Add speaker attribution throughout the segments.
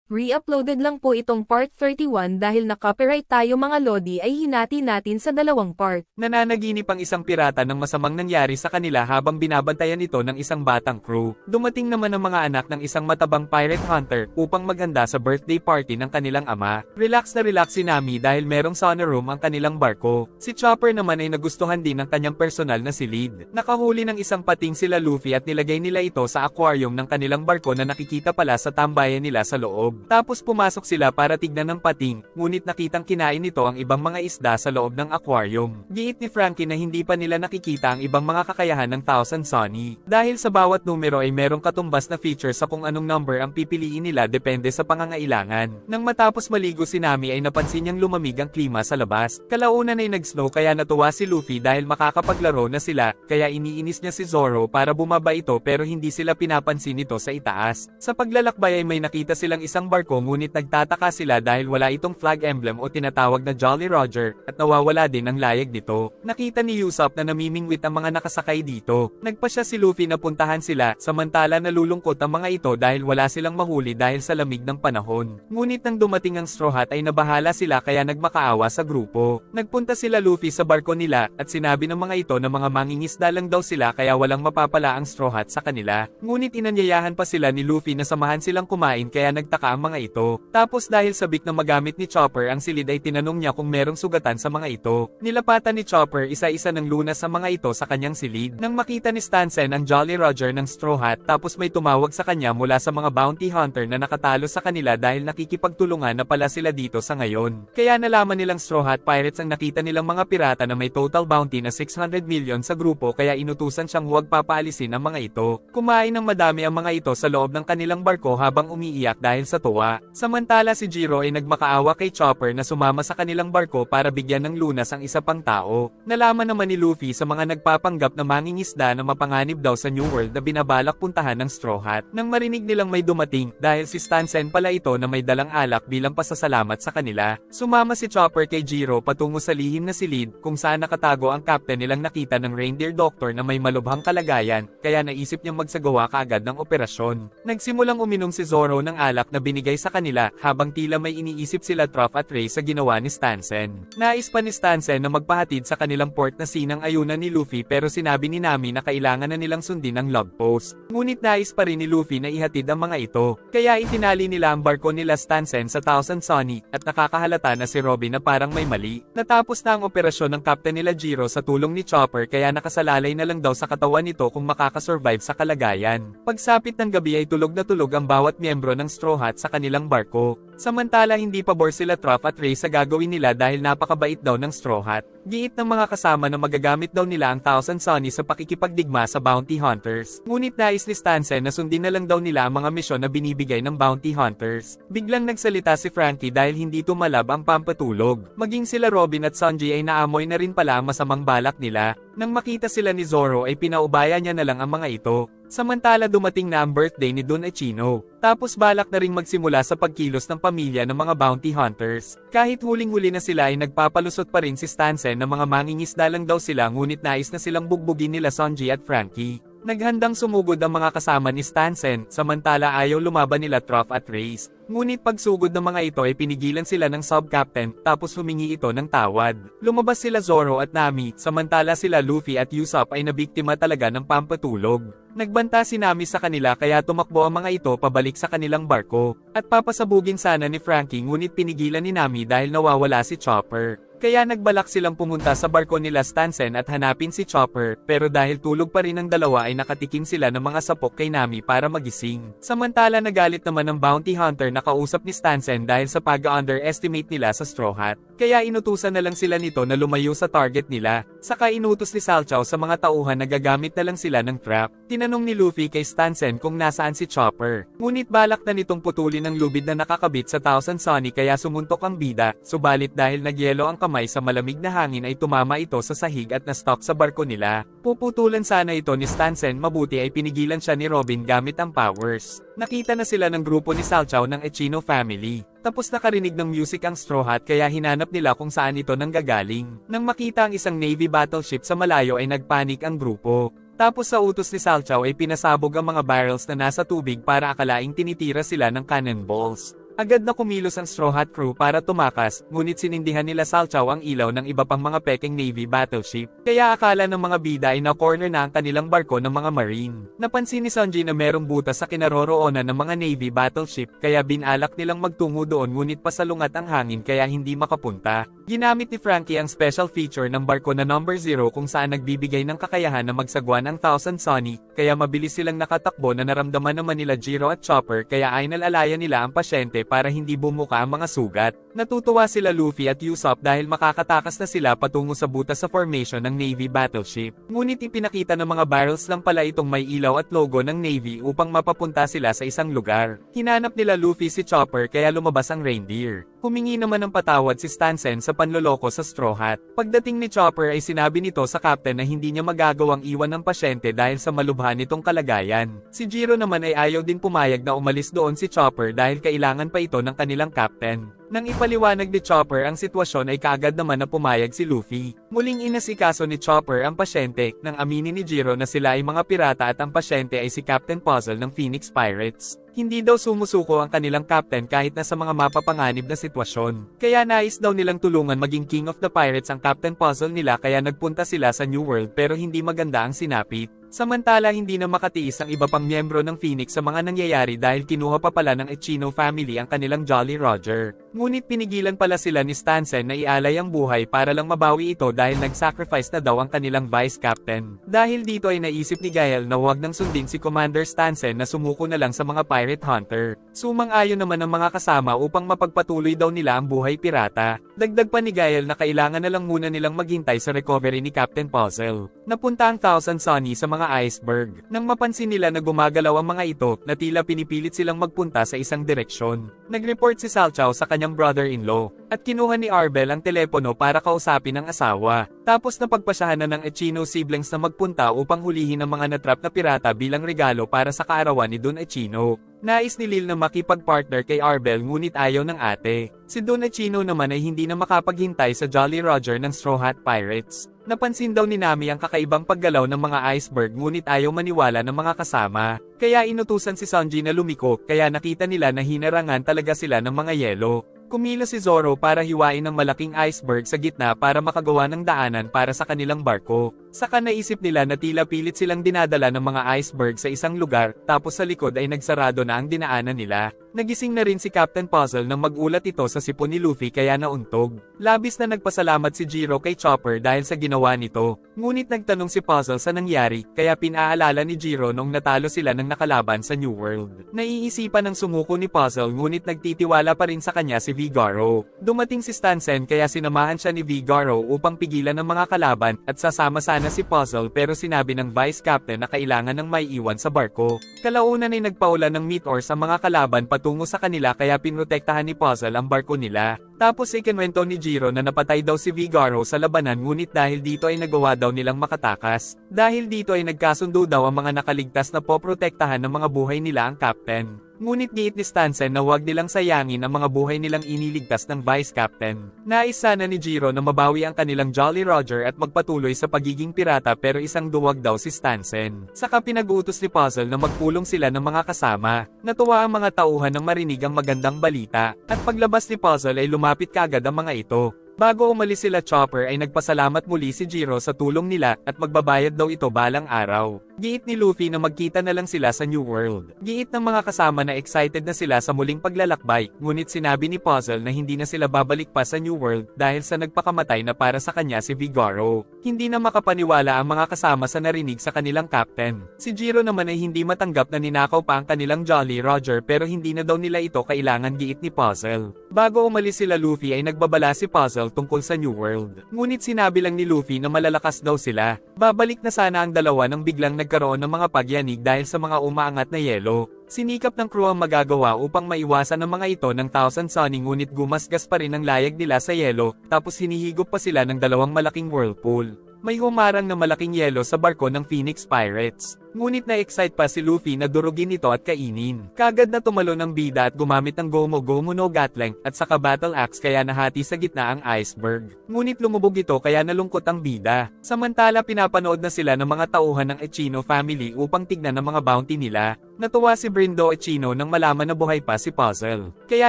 Speaker 1: Re-uploaded lang po itong part 31 dahil na-copyright tayo mga lodi ay hinati natin sa dalawang part.
Speaker 2: Nananaginip ang isang pirata ng masamang nangyari sa kanila habang binabantayan ito ng isang batang crew. Dumating naman ang mga anak ng isang matabang pirate hunter upang maghanda sa birthday party ng kanilang ama. Relax na relax si Nami dahil merong sauna room ang kanilang barko. Si Chopper naman ay nagustuhan din ng kanyang personal na silid. Nakahuli ng isang pating sila Luffy at nilagay nila ito sa aquarium ng kanilang barko na nakikita pala sa tambayan nila sa loob. Tapos pumasok sila para tignan ng pating, ngunit nakitang kinain nito ang ibang mga isda sa loob ng aquarium. Giit ni Frankie na hindi pa nila nakikita ang ibang mga kakayahan ng Thousand Sunny. Dahil sa bawat numero ay merong katumbas na feature sa kung anong number ang pipiliin nila depende sa pangangailangan. Nang matapos maligo si Nami ay napansin niyang lumamig ang klima sa labas. Kalaunan ay nag-snow kaya natuwa si Luffy dahil makakapaglaro na sila, kaya iniinis niya si Zoro para bumaba ito pero hindi sila pinapansin nito sa itaas. Sa paglalakbay ay may nakita silang isang barko ngunit nagtataka sila dahil wala itong flag emblem o tinatawag na Jolly Roger at nawawala din ang layag nito. Nakita ni Usopp na namimingwit ang mga nakasakay dito. Nagpa siya si Luffy na puntahan sila samantala nalulungkot ang mga ito dahil wala silang mahuli dahil sa lamig ng panahon. Ngunit nang dumating ang Straw Hat ay nabahala sila kaya nagmakaawa sa grupo. Nagpunta sila Luffy sa barko nila at sinabi ng mga ito na mga mangingisda lang daw sila kaya walang mapapala ang Straw Hat sa kanila. Ngunit inanyayahan pa sila ni Luffy na samahan silang kumain kaya nagtaka ang mga ito. Tapos dahil sabik na magamit ni Chopper ang silid ay tinanong niya kung merong sugatan sa mga ito. Nilapatan ni Chopper isa-isa ng lunas sa mga ito sa kanyang silid. Nang makita ni Stansen ang Jolly Roger ng Straw Hat tapos may tumawag sa kanya mula sa mga bounty hunter na nakatalo sa kanila dahil nakikipagtulungan na pala sila dito sa ngayon. Kaya nalaman nilang Straw Hat Pirates ang nakita nilang mga pirata na may total bounty na 600 million sa grupo kaya inutusan siyang huwag papaalisin ang mga ito. Kumain ng madami ang mga ito sa loob ng kanilang barko habang umiiyak dahil sa tuwa. Samantala si Jiro ay nagmakaawa kay Chopper na sumama sa kanilang barko para bigyan ng lunas ang isa pang tao. Nalaman naman ni Luffy sa mga nagpapanggap na mangingisda na mapanganib daw sa New World na binabalak puntahan ng Straw Hat. Nang marinig nilang may dumating, dahil si Stansen pala ito na may dalang alak bilang pasasalamat sa kanila, sumama si Chopper kay Jiro patungo sa lihim na silid kung saan nakatago ang captain nilang nakita ng reindeer doctor na may malubhang kalagayan, kaya naisip niyang magsagawa kaagad ng operasyon. Nagsimulang uminom si Zoro ng alak na binigay sa kanila habang tila may iniisip sila Toph at Ray sa ginawa ni Stansen. Nais pa ni Stansen na magpahatid sa kanilang port na sinang ayunan ni Luffy pero sinabi ni Nami na kailangan na nilang sundin ang log post. Ngunit nais pa rin ni Luffy na ihatid ang mga ito. Kaya itinali nila ang barko nila Stansen sa Thousand Sunny at nakakahalata na si Robin na parang may mali. Natapos na ang operasyon ng captain nila Jiro sa tulong ni Chopper kaya nakasalalay na lang daw sa katawan nito kung makakasurvive sa kalagayan. Pagsapit ng gabi ay tulog na tulog ang bawat miyembro ng Straw Hat sa kanilang barko. Samantala hindi pabor sila Toph at Ray sa gagawin nila dahil napakabait daw ng Straw Hat. Giit ng mga kasama na magagamit daw nila ang Thousand Sunny sa pakikipagdigma sa bounty hunters. Ngunit nais ni Stansen na sundin na lang daw nila ang mga misyon na binibigay ng bounty hunters. Biglang nagsalita si Frankie dahil hindi tumalab ang pampatulog. Maging sila Robin at Sanji ay naamoy na rin pala ang masamang balak nila. Nang makita sila ni Zoro ay pinaubaya niya na lang ang mga ito. Samantala dumating na ang birthday ni Don Echino. Tapos balak na ring magsimula sa pagkilos ng pamilya ng mga bounty hunters. Kahit huling-huli na sila ay nagpapalusot pa rin si Stansen na mga mangingisda lang daw sila ngunit nais na silang bugbugin nila Sanji at Frankie. Naghandang sumugod ang mga kasama ni Stansen, samantala ayaw lumaban nila Toph at Ray. Ngunit pagsugod ng mga ito ay pinigilan sila ng sub-captain, tapos humingi ito ng tawad. Lumabas sila Zoro at Nami, samantala sila Luffy at Usopp ay nabiktima talaga ng pampatulog. Nagbanta si Nami sa kanila kaya tumakbo ang mga ito pabalik sa kanilang barko. At papasabugin sana ni Frankie ngunit pinigilan ni Nami dahil nawawala si Chopper. Kaya nagbalak silang pumunta sa barko nila Stansen at hanapin si Chopper, pero dahil tulog pa rin ang dalawa ay nakatikim sila ng mga sapok kay Nami para magising. Samantala nagalit naman ang bounty hunter na kausap ni Stansen dahil sa pag-underestimate nila sa Straw Hat. Kaya inutusan na lang sila nito na lumayo sa target nila. Saka inutos ni Salchow sa mga tauhan na gagamit na lang sila ng trap. Tinanong ni Luffy kay Stansen kung nasaan si Chopper. Ngunit balak na nitong putulin ang lubid na nakakabit sa Thousand Sunny kaya sumuntok ang bida, subalit dahil nagyelo ang kamay sa malamig na hangin ay tumama ito sa sahig at na-stuck sa barko nila. Puputulan sana ito ni Stansen, mabuti ay pinigilan siya ni Robin gamit ang powers. Nakita na sila ng grupo ni Salchow ng Echino family. Tapos nakarinig ng music ang Straw Hat kaya hinanap nila kung saan ito nanggagaling. Nang makita ang isang Navy battleship sa malayo ay nagpanik ang grupo. Tapos sa utos ni Salchow ay pinasabog ang mga barrels na nasa tubig para akalaing tinitira sila ng cannonballs. Agad na kumilos ang Straw Hat crew para tumakas, ngunit sinindihan nila Salchow ang ilaw ng iba pang mga peking Navy battleship. Kaya akala ng mga bida ay na-corner na ang kanilang barko ng mga Marine. Napansin ni Sanji na merong butas sa kinaroroonan ng mga Navy battleship, kaya binalak nilang magtungo doon ngunit pasalungat ang hangin kaya hindi makapunta. Ginamit ni Frankie ang special feature ng barko na number 0 kung saan nagbibigay ng kakayahan na magsagwan ang Thousand Sunny, kaya mabilis silang nakatakbo na naramdaman naman nila Jiro at Chopper kaya ay nalalaya nila ang pasyente para hindi bumuka ang mga sugat. Natutuwa sila Luffy at Usopp dahil makakatakas na sila patungo sa butas sa formation ng Navy battleship. Ngunit ipinakita ng mga barrels lang pala itong may ilaw at logo ng Navy upang mapapunta sila sa isang lugar. Hinanap nila Luffy si Chopper kaya lumabas ang reindeer. Humingi naman ng patawad si Stansen sa panloloko sa Straw Hat. Pagdating ni Chopper ay sinabi nito sa captain na hindi niya magagawang iwan ng pasyente dahil sa malubha nitong kalagayan. Si Jiro naman ay ayaw din pumayag na umalis doon si Chopper dahil kailangan pa ito ng kanilang captain. Nang ipaliwanag ni Chopper ang sitwasyon ay kaagad naman na pumayag si Luffy. Muling inasikaso ni Chopper ang pasyente, nang aminin ni Jiro na sila ay mga pirata at ang pasyente ay si Captain Puzzle ng Phoenix Pirates. Hindi daw sumusuko ang kanilang captain kahit na sa mga mapapanganib na sitwasyon. Kaya nais daw nilang tulungan maging King of the Pirates ang Captain Puzzle nila kaya nagpunta sila sa New World pero hindi maganda ang sinapit. Samantala hindi na makatiis ang iba pang miyembro ng Phoenix sa mga nangyayari dahil kinuha pa pala ng Echino family ang kanilang Jolly Roger. Ngunit pinigilan pala sila ni Stansen na ialay ang buhay para lang mabawi ito dahil nag-sacrifice na daw ang kanilang vice captain. Dahil dito ay naisip ni Gael na huwag nang sundin si Commander Stansen na sumuko na lang sa mga pirate hunter. Sumang-ayon naman ang mga kasama upang mapagpatuloy daw nila ang buhay pirata. Dagdag pa ni Gael na kailangan na lang muna nilang maghintay sa recovery ni Captain Puzzle. Napunta ang Thousand Sunny sa mga iceberg. Nang mapansin nila na gumagalaw ang mga ito, na tila pinipilit silang magpunta sa isang direksyon. Nag-report si Salchow sa kanyang brother-in-law, at kinuha ni Arbel ang telepono para kausapin ang asawa. Tapos napagpasyahan na ng Echino siblings na magpunta upang hulihin ang mga natrap na pirata bilang regalo para sa kaarawan ni Don Echino. Nais ni Lil na makipag-partner kay Arbel ngunit ayaw ng ate. Si Don Echino naman ay hindi na makapaghintay sa Jolly Roger ng Straw Hat Pirates. Napansin daw ni Nami ang kakaibang paggalaw ng mga iceberg ngunit ayaw maniwala ng mga kasama. Kaya inutusan si Sanji na lumiko kaya nakita nila na hinarangan talaga sila ng mga yelo. Kumilos si Zoro para hiwain ang malaking iceberg sa gitna para makagawa ng daanan para sa kanilang barko. Saka naisip nila na tila pilit silang dinadala ng mga iceberg sa isang lugar, tapos sa likod ay nagsarado na ang dinaanan nila. Nagising na rin si Captain Puzzle nang magulat ito sa sipon ni Luffy kaya nauntog. Labis na nagpasalamat si Jiro kay Chopper dahil sa ginawa nito. Ngunit nagtanong si Puzzle sa nangyari, kaya pinaalala ni Jiro nung natalo sila ng nakalaban sa New World. Naiisipan ng sumuko ni Puzzle ngunit nagtitiwala pa rin sa kanya si Vigaro. Dumating si Stansen kaya sinamahan siya ni Vigaro upang pigilan ng mga kalaban at sasama sana si Puzzle pero sinabi ng Vice Captain na kailangan ng may iwan sa barko. Kalaunan ay nagpaulan ng meteor sa mga kalaban patungo sa kanila kaya pinrotektahan ni Puzzle ang barko nila. Tapos ikinwento ni Jiro na napatay daw si Vigaro sa labanan ngunit dahil dito ay nagawa daw nilang makatakas. Dahil dito ay nagkasundo daw ang mga nakaligtas na poprotektahan ng mga buhay nila ang captain. Ngunit giit ni Stansen na huwag nilang sayangin ang mga buhay nilang iniligtas ng Vice Captain. Nais sana ni Jiro na mabawi ang kanilang Jolly Roger at magpatuloy sa pagiging pirata pero isang duwag daw si Stansen. Saka pinag-utos ni Puzzle na magpulong sila ng mga kasama. Natuwa ang mga tauhan nang marinig ang magandang balita, at paglabas ni Puzzle ay lumapit kaagad ang mga ito. Bago umalis sila Chopper ay nagpasalamat muli si Jiro sa tulong nila at magbabayad daw ito balang araw. Giit ni Luffy na magkita na lang sila sa New World. Giit ng mga kasama na excited na sila sa muling paglalakbay, ngunit sinabi ni Puzzle na hindi na sila babalik pa sa New World dahil sa nagpakamatay na para sa kanya si Vigaro. Hindi na makapaniwala ang mga kasama sa narinig sa kanilang captain. Si Jiro naman ay hindi matanggap na ninakaw pa ang kanilang Jolly Roger pero hindi na daw nila ito kailangan giit ni Puzzle. Bago umalis sila Luffy ay nagbabala si Puzzle tungkol sa New World. Ngunit sinabi lang ni Luffy na malalakas daw sila. Babalik na sana ang dalawa nang biglang nagkaroon ng mga pagyanig dahil sa mga umaangat na yelo. Sinikap ng crew ang magagawa upang maiwasan ang mga ito ng Thousand Sunny ngunit gumasgas pa rin ang layag nila sa yelo, tapos hinihigop pa sila ng dalawang malaking whirlpool. May humarang na malaking yelo sa barko ng Phoenix Pirates. Ngunit na-excite pa si Luffy na durugin ito at kainin. Kagad na tumalo ng bida at gumamit ng Gomu Gomu no Gatling at saka Battle Axe kaya nahati sa gitna ang iceberg. Ngunit lumubog ito kaya nalungkot ang bida. Samantala pinapanood na sila ng mga tauhan ng Echino family upang tignan ang mga bounty nila. Natuwa si Brindo at Chino nang malaman na buhay pa si Puzzle. Kaya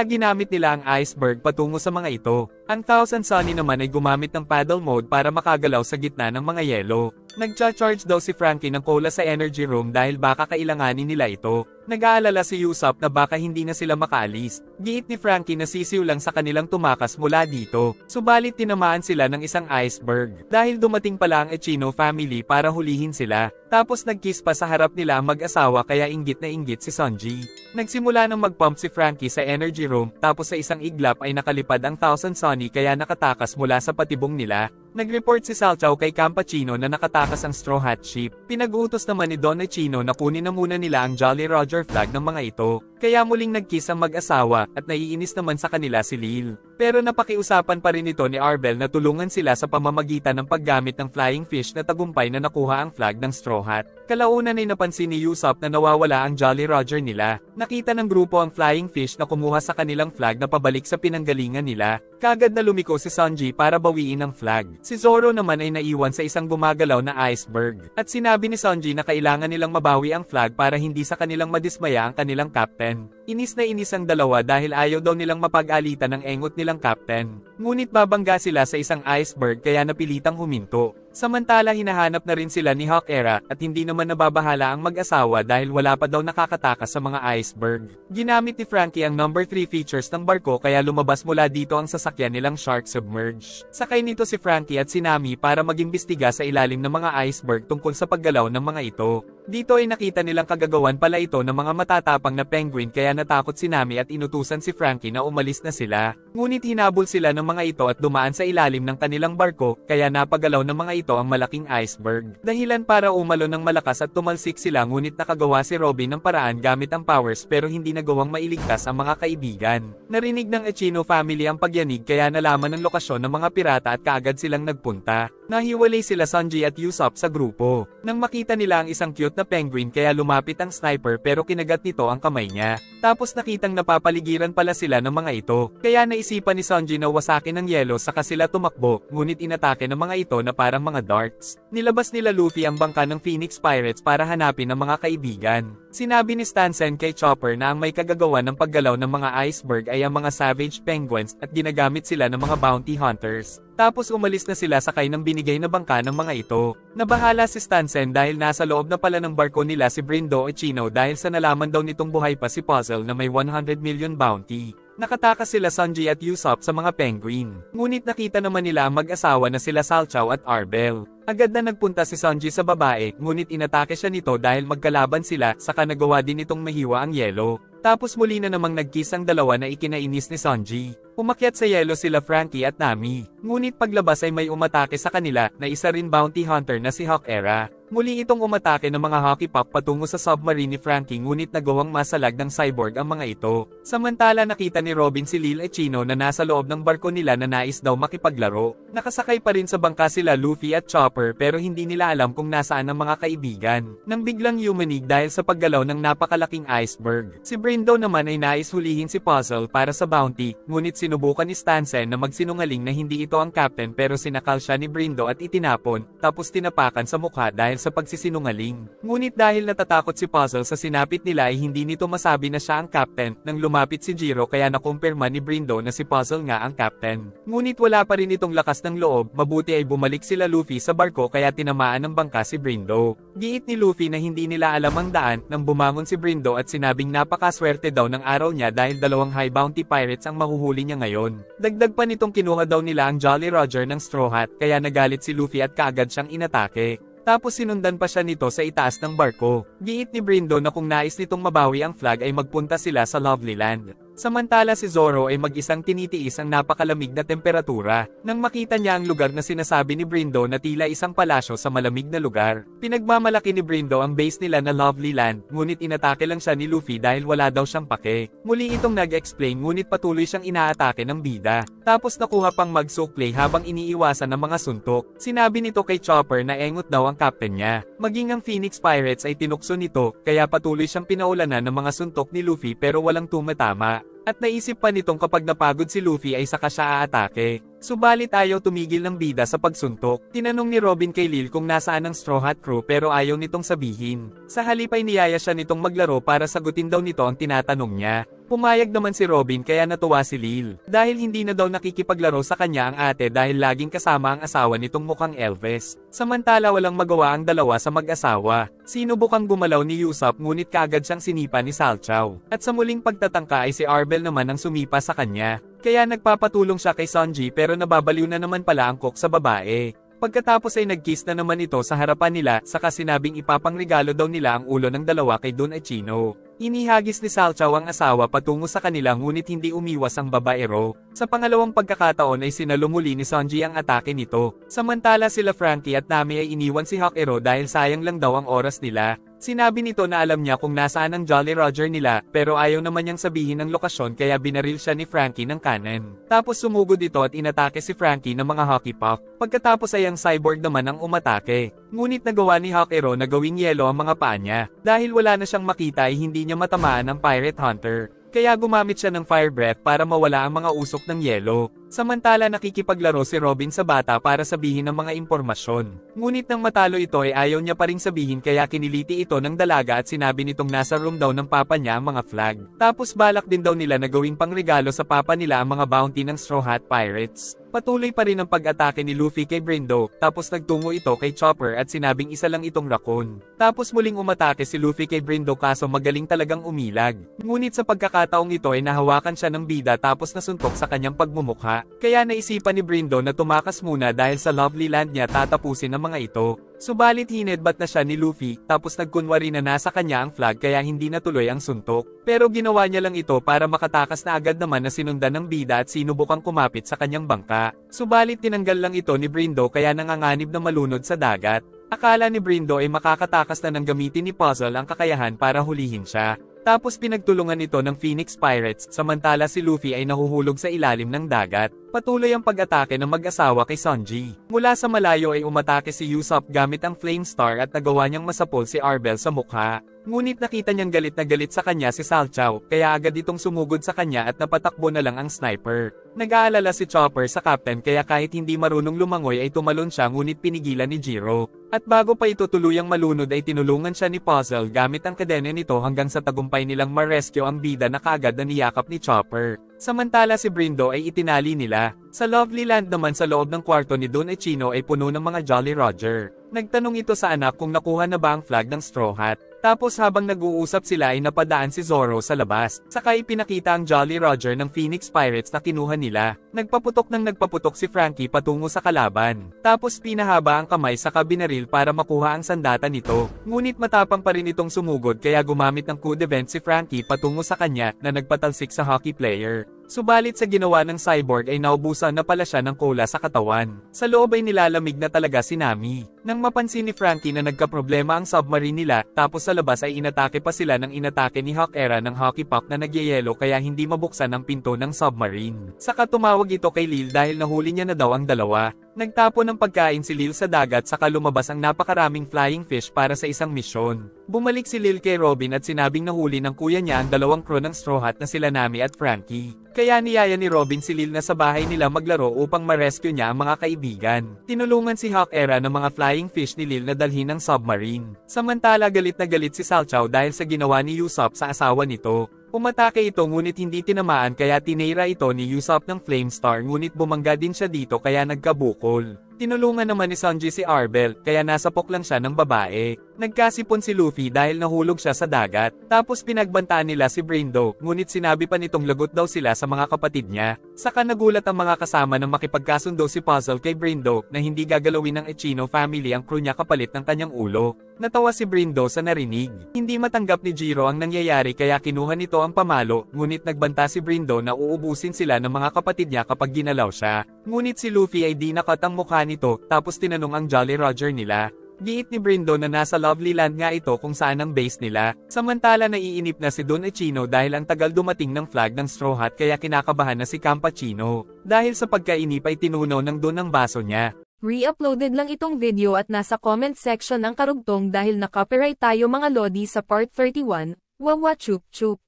Speaker 2: ginamit nila ang iceberg patungo sa mga ito. Ang Thousand Sunny naman ay gumamit ng paddle mode para makagalaw sa gitna ng mga yelo. Nagcha-charge daw si Frankie ng cola sa energy room dahil baka kailanganin nila ito. Nag-aalala si Usopp na baka hindi na sila makaalis. Giit ni Frankie na sisiw lang sa kanilang tumakas mula dito. Subalit tinamaan sila ng isang iceberg. Dahil dumating pala ang Echino family para hulihin sila. Tapos nag-kiss pa sa harap nila ang mag-asawa kaya inggit na inggit si Sanji. Nagsimula nang mag-pump si Frankie sa energy room tapos sa isang iglap ay nakalipad ang Thousand Sunny kaya nakatakas mula sa patibong nila. Nag-report si Salchow kay Campachino na nakatakas ang Straw Hat Ship. Pinag-utos naman ni Don Echino na kunin na muna nila ang Jolly Roger flag ng mga ito. Kaya muling nag-kiss ang mag-asawa at naiinis naman sa kanila si Lil. Pero napakiusapan pa rin ito ni Arbel na tulungan sila sa pamamagitan ng paggamit ng flying fish na tagumpay na nakuha ang flag ng Straw Hat. Kalaunan ay napansin ni Usopp na nawawala ang Jolly Roger nila. Nakita ng grupo ang flying fish na kumuha sa kanilang flag na pabalik sa pinanggalingan nila. Kagad na lumiko si Sanji para bawiin ang flag. Si Zoro naman ay naiwan sa isang gumagalaw na iceberg. At sinabi ni Sanji na kailangan nilang mabawi ang flag para hindi sa kanilang madismaya ang kanilang captain. Inis na inis ang dalawa dahil ayaw daw nilang mapag-alitan ng engot nilang captain. Ngunit babangga sila sa isang iceberg kaya napilitang huminto. Samantala hinahanap na rin sila ni Hawk Era at hindi naman nababahala ang mag-asawa dahil wala pa daw nakakatakas sa mga iceberg. Ginamit ni Frankie ang number 3 features ng barko kaya lumabas mula dito ang sasakyan nilang Shark Submerge. Sakay nito si Frankie at si Nami para mag-imbestiga sa ilalim ng mga iceberg tungkol sa paggalaw ng mga ito. Dito ay nakita nilang kagagawan pala ito ng mga matatapang na penguin kaya natakot si Nami at inutusan si Frankie na umalis na sila. Ngunit hinabol sila ng mga ito at dumaan sa ilalim ng kanilang barko kaya napagalaw ng mga ito ang malaking iceberg. Dahilan para umalo ng malakas at tumalsik sila ngunit nakagawa si Robin ng paraan gamit ang powers pero hindi nagawang mailigtas ang mga kaibigan. Narinig ng Echino family ang pagyanig kaya nalaman ng lokasyon ng mga pirata at kaagad silang nagpunta. Nahiwalay sila Sanji at Usopp sa grupo. Nang makita nila ang isang cute na penguin kaya lumapit ang sniper pero kinagat nito ang kamay niya. Tapos nakitang napapaligiran pala sila ng mga ito. Kaya naisipan ni Sanji na wasakin ng yelo saka sila tumakbo, ngunit inatake ng mga ito na parang mga darts. Nilabas nila Luffy ang bangka ng Phoenix Pirates para hanapin ang mga kaibigan. Sinabi ni Stansen kay Chopper na ang may kagagawan ng paggalaw ng mga iceberg ay ang mga savage penguins at ginagamit sila ng mga bounty hunters. Tapos umalis na sila sakay ng binigay na bangka ng mga ito. Nabahala si Stansen dahil nasa loob na pala ng barko nila si Brindo at Chino dahil sa nalaman daw nitong buhay pa si Puzzle na may 100 million bounty. Nakatakas sila Sanji at Usopp sa mga penguin. Ngunit nakita naman nila ang mag-asawa na sila Salchow at Arbel. Agad na nagpunta si Sanji sa babae, ngunit inatake siya nito dahil magkalaban sila, saka nagawa din itong mahiwa ang yelo. Tapos muli na namang nagkiss ang dalawa na ikinainis ni Sanji. Umakyat sa yelo sila Frankie at Nami. Ngunit paglabas ay may umatake sa kanila na isa rin bounty hunter na si Hawk Era. Muli itong umatake ng mga hockey puck patungo sa submarine ni Frankie ngunit nagawang masalag ng cyborg ang mga ito. Samantala nakita ni Robin si Lil Echino na nasa loob ng barko nila na nais daw makipaglaro. Nakasakay pa rin sa bangka sila Luffy at Chopper pero hindi nila alam kung nasaan ang mga kaibigan. Nang biglang yumanig dahil sa paggalaw ng napakalaking iceberg. Si Brindo naman ay nais hulihin si Puzzle para sa bounty, ngunit sinubukan ni Stansen na magsinungaling na hindi ito ang captain pero sinakal siya ni Brindo at itinapon, tapos tinapakan sa mukha dahil sa pagsisinungaling. Ngunit dahil natatakot si Puzzle sa sinapit nila ay hindi nito masabi na siya ang captain, nang lumapit si Jiro kaya nakumpirma ni Brindo na si Puzzle nga ang captain. Ngunit wala pa rin itong lakas ng loob, mabuti ay bumalik sila Luffy sa barko kaya tinamaan ng bangka si Brindo. Giit ni Luffy na hindi nila alam ang daan, nang bumangon si Brindo at sinabing napakaswerte daw ng araw niya dahil dalawang high bounty pirates ang mahuhuli niya ngayon. Dagdag pa nitong kinuha daw nila ang Jolly Roger ng Straw Hat kaya nagalit si Luffy at kaagad siyang inatake. Tapos sinundan pa siya nito sa itaas ng barko. Giit ni Brindo na kung nais nitong mabawi ang flag ay magpunta sila sa Lovely Land. Samantala si Zoro ay mag-isang tinitiis ang napakalamig na temperatura. Nang makita niya ang lugar na sinasabi ni Brindo na tila isang palasyo sa malamig na lugar. Pinagmamalaki ni Brindo ang base nila na Lovely Land, ngunit inatake lang siya ni Luffy dahil wala daw siyang pake. Muli itong nag-explain ngunit patuloy siyang inaatake ng bida. Tapos nakuha pang mag-suklay habang iniiwasan ng mga suntok. Sinabi nito kay Chopper na engot daw ang captain niya. Maging ang Phoenix Pirates ay tinukso nito, kaya patuloy siyang pinaulanan ng mga suntok ni Luffy pero walang tumatama. At naisip pa nitong kapag napagod si Luffy ay saka siya aatake. Subalit ayaw tumigil ng bida sa pagsuntok. Tinanong ni Robin kay Lil kung nasaan ang Straw Hat Crew pero ayaw nitong sabihin. Sa halip ay niyaya siya nitong maglaro para sagutin daw nito ang tinatanong niya. Pumayag naman si Robin kaya natuwa si Lil. Dahil hindi na daw nakikipaglaro sa kanya ang ate dahil laging kasama ang asawa nitong mukhang Elvis. Samantala walang magawa ang dalawa sa mag-asawa. Sinubukang gumalaw ni Usopp ngunit kaagad siyang sinipa ni Salchow. At sa muling pagtatangka ay si Arbel naman ang sumipa sa kanya. Kaya nagpapatulong siya kay Sanji pero nababaliw na naman pala ang cook sa babae. Pagkatapos ay nag-kiss na naman ito sa harapan nila saka sinabing ipapangregalo daw nila ang ulo ng dalawa kay Don Achino. Inihagis ni Salchow ang asawa patungo sa kanila ngunit hindi umiwas ang babaero. Sa pangalawang pagkakataon ay sinalumuli ni Sanji ang atake nito. Samantala sila Frankie at Nami ay iniwan si Hawkero dahil sayang lang daw ang oras nila. Sinabi nito na alam niya kung nasaan ang Jolly Roger nila pero ayaw naman niyang sabihin ang lokasyon kaya binaril siya ni Frankie ng kanan. Tapos sumugod ito at inatake si Frankie ng mga hockey puck. Pagkatapos ay ang cyborg naman ang umatake. Ngunit nagawa ni Hawkero na gawing yelo ang mga paa niya. Dahil wala na siyang makita ay hindi niya matamaan ng Pirate Hunter. Kaya gumamit siya ng fire breath para mawala ang mga usok ng yelo. Samantala nakikipaglaro si Robin sa bata para sabihin ng mga impormasyon. Ngunit nang matalo ito ay ayaw niya pa ring sabihin kaya kiniliti ito ng dalaga at sinabi nitong nasa room daw ng papa niya ang mga flag. Tapos balak din daw nila na gawing pangregalo sa papa nila ang mga bounty ng Straw Hat Pirates. Patuloy pa rin ang pag-atake ni Luffy kay Brindo, tapos nagtungo ito kay Chopper at sinabing isa lang itong raccoon. Tapos muling umatake si Luffy kay Brindo kaso magaling talagang umilag. Ngunit sa pagkakataong ito ay nahawakan siya ng bida tapos nasuntok sa kanyang pagmumukha. Kaya naisipan ni Brindo na tumakas muna dahil sa Lovely Land niya tatapusin ang mga ito. Subalit hinedbat na siya ni Luffy, tapos nagkunwari na nasa kanya ang flag kaya hindi natuloy ang suntok. Pero ginawa niya lang ito para makatakas na agad naman na sinundan ng bida at sinubukang kumapit sa kanyang bangka. Subalit tinanggal lang ito ni Brindo kaya nanganganib na malunod sa dagat. Akala ni Brindo ay makakatakas na ng gamitin ni Puzzle ang kakayahan para hulihin siya. Tapos pinagtulungan ito ng Phoenix Pirates, samantala si Luffy ay nahuhulog sa ilalim ng dagat. Patuloy ang pag-atake ng mag-asawa kay Sanji. Mula sa malayo ay umatake si Usopp gamit ang Flame Star at nagawa niyang masapol si Arbel sa mukha. Ngunit nakita niyang galit na galit sa kanya si Salchow, kaya agad itong sumugod sa kanya at napatakbo na lang ang sniper. Nag-aalala si Chopper sa captain kaya kahit hindi marunong lumangoy ay tumalon siya ngunit pinigilan ni Jiro. At bago pa ito tuluyang malunod ay tinulungan siya ni Puzzle gamit ang kadena nito hanggang sa tagumpay nilang ma-rescue ang bida na kaagad na niyakap ni Chopper. Samantala si Brindo ay itinali nila. Sa Lovely Land naman sa loob ng kwarto ni Don Achino ay puno ng mga Jolly Roger. Nagtanong ito sa anak kung nakuha na ba ang flag ng Straw Hat. Tapos habang nag-uusap sila ay napadaan si Zoro sa labas. Saka ipinakita ang Jolly Roger ng Phoenix Pirates na kinuha nila. Nagpaputok si Frankie patungo sa kalaban. Tapos pinahaba ang kamay sa binaril para makuha ang sandata nito. Ngunit matapang pa rin itong sumugod kaya gumamit ng coup d'event si Frankie patungo sa kanya na nagpatalsik sa hockey player. Subalit sa ginawa ng cyborg ay naubusan na pala siya ng cola sa katawan. Sa loob ay nilalamig na talaga si Nami. Nang mapansin ni Frankie na nagkaproblema ang submarine nila, tapos sa labas ay inatake pa sila ng inatake ni Hawk Era ng hockey puck na nagyayelo kaya hindi mabuksan ang pinto ng submarine. Saka tumawag ito kay Lil dahil nahuli niya na daw ang dalawa. Nagtapo ng pagkain si Lil sa dagat saka lumabas ang napakaraming flying fish para sa isang misyon. Bumalik si Lil kay Robin at sinabing nahuli ng kuya niya ang dalawang crew ng Straw Hat na sila Nami at Frankie. Kaya niyaya ni Robin si Lil na sa bahay nila maglaro upang ma-rescue niya ang mga kaibigan. Tinulungan si Hawk Era ng mga flying fish ni Lil na dalhin ng submarine. Samantala galit na galit si Salchow dahil sa ginawa ni Usopp sa asawa nito. Umatake ito ngunit hindi tinamaan kaya tinira ito ni Usopp ng Flame Star ngunit bumangga din siya dito kaya nagkabukol. Tinulungan naman ni Sanji si Arbel kaya nasapok lang siya ng babae. Nagkasipon si Luffy dahil nahulog siya sa dagat. Tapos pinagbantaan nila si Brindo ngunit sinabi pa nitong lagot daw sila sa mga kapatid niya. Saka nagulat ang mga kasama nang makipagkasundo si Puzzle kay Brindo na hindi gagalawin ng Echino family ang crew niya kapalit ng kanyang ulo. Natawa si Brindo sa narinig. Hindi matanggap ni Jiro ang nangyayari kaya kinuha nito ang pamalo ngunit nagbanta si Brindo na uubusin sila ng mga kapatid niya kapag ginalaw siya. Ngunit si Luffy ay di nakat ang mukha nito tapos tinanong ang Jolly Roger nila. Giit ni Brindo na nasa Lovely Land nga ito kung saan ang base nila. Samantala naiinip na si Don Echino dahil ang tagal dumating ng flag ng Straw Hat kaya kinakabahan na si Campachino. Dahil sa pagkainip ay tinunaw ng Don ang baso niya.
Speaker 1: Re-uploaded lang itong video at nasa comment section ang karugtong dahil na copyright tayo mga lodi sa part 31, wawa chup chup.